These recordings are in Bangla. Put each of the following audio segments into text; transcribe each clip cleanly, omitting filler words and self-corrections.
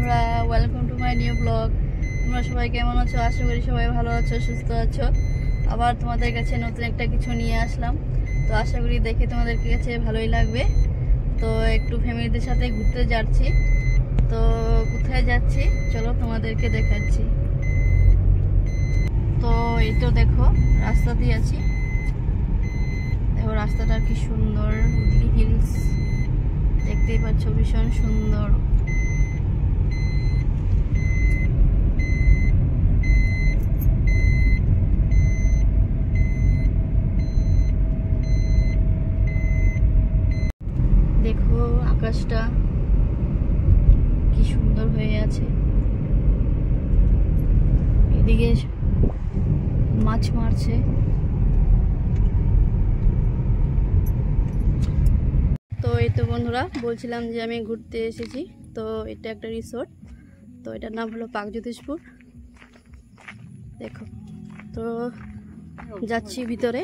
বন্ধুরা, welcome to my new blog. তোমরা সবাই কেমন আছো? আশা করি সবাই ভালো আছো, সুস্থ আছো। আবার তোমাদের কাছে নতুন একটা কিছু নিয়ে আসলাম। তো আশা করি দেখে তোমাদের কাছে ভালোই লাগবে। তো একটু ফ্যামিলিদের সাথে ঘুরতে যাচ্ছি। তো কোথায় যাচ্ছি চলো তোমাদেরকে দেখাচ্ছি। তো এই তো দেখো রাস্তা দিয়ে আছি। দেখো রাস্তাটা কি সুন্দর, হিলস দেখতেই পাচ্ছ, ভীষণ সুন্দর। দেখো আকাশটা কি সুন্দর হয়ে আছে। এদিকে মাছ মারছে। তো এই তো বন্ধুরা, বলছিলাম যে আমি ঘুরতে এসেছি। তো এটা একটা রিসোর্ট। তো এটার নাম হলো পার্ক জ্যোতিষপুর। দেখো, তো যাচ্ছি ভিতরে।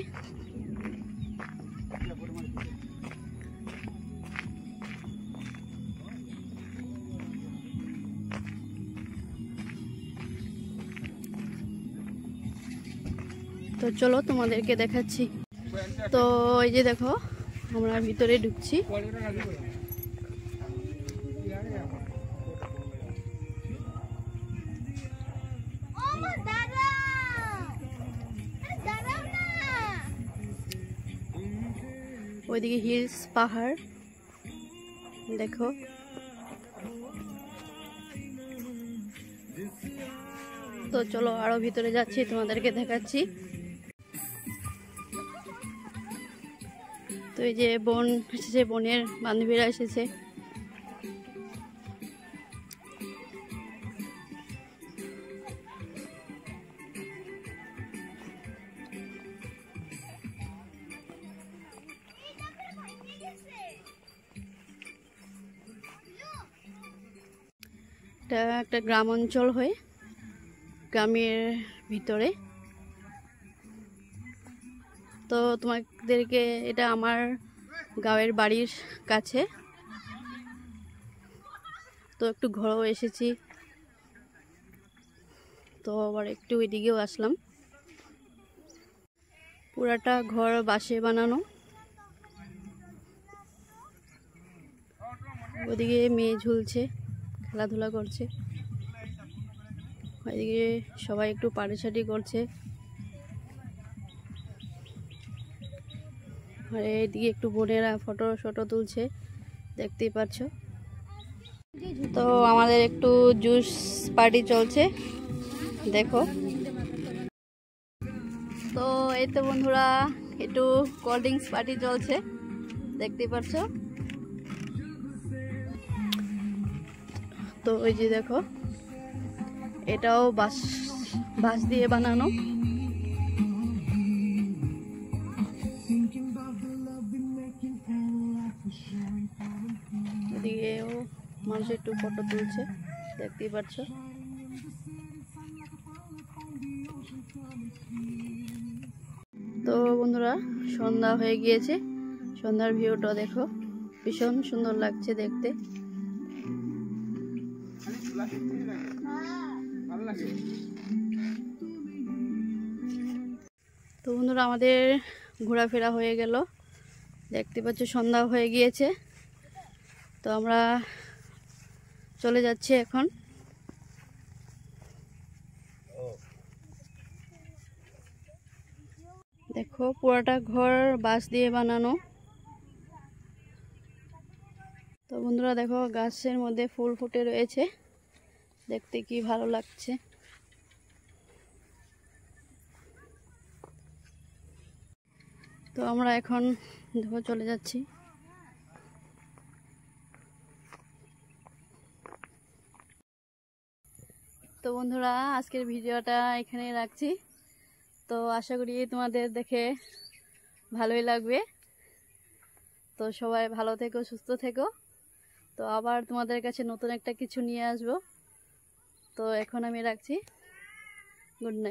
তো চলো তোমাদেরকে দেখাচ্ছি। তো এই যে দেখো আমরা ভিতরে ঢুকছি। ওইদিকে হিলস, পাহাড় দেখো। তো চলো আরো ভিতরে যাচ্ছি, তোমাদেরকে দেখাচ্ছি। তো এই যে বোন এসেছে, বোনের বান্ধবীরা এসেছে। এটা একটা গ্রাম অঞ্চল হয়ে গ্রামের ভিতরে। তো তোমাদেরকে, এটা আমার গাঁয়ের বাড়ির কাছে। তো একটু ঘরেও এসেছি। তো আবার একটু এদিকেও আসলাম। পুরাটা ঘর বাঁশে বানানো। ওদিকে মেয়ে ঝুলছে, খেলাধুলা করছে। ওইদিকে সবাই একটু পার্টিসাটি করছে। আর এইদিকে একটু বোনেরা ফটো তুলছে, দেখতেই পাচ্ছ। তো আমাদের একটু জুস পার্টি চলছে, দেখো। তো এই তো বন্ধুরা, একটু কোল্ড ড্রিঙ্কস পার্টি চলছে, দেখতেই পাচ্ছ। তো ওই যে দেখো, এটাও বাঁশ দিয়ে বানানো। এদিকেও মানুষ একটু ফটো তুলছে, দেখতেই পাচ্ছ। তো বন্ধুরা, সন্ধ্যা হয়ে গিয়েছে। সন্ধ্যার ভিউটা দেখো, ভীষণ সুন্দর লাগছে দেখতে। তো বন্ধুরা, আমাদের ঘোরাফেরা হয়ে গেল, দেখতে পাচ্ছ সন্ধ্যা হয়ে গিয়েছে। তো আমরা চলে যাচ্ছি এখন। দেখো পুরাটা ঘর বাঁশ দিয়ে বানানো। তো বন্ধুরা দেখো, গাছের মধ্যে ফুল ফুটে রয়েছে, দেখতে কি ভালো লাগছে। তো আমরা এখন দেখো চলে যাচ্ছি। তো বন্ধুরা, আজকের ভিডিওটা এখানেই রাখছি। তো আশা করি তোমাদের দেখে ভালোই লাগবে। তো সবাই ভালো থেকো, সুস্থ থেকো। তো আবার তোমাদের কাছে নতুন একটা কিছু নিয়ে আসবো। তো এখন আমি রাখছি। Good night.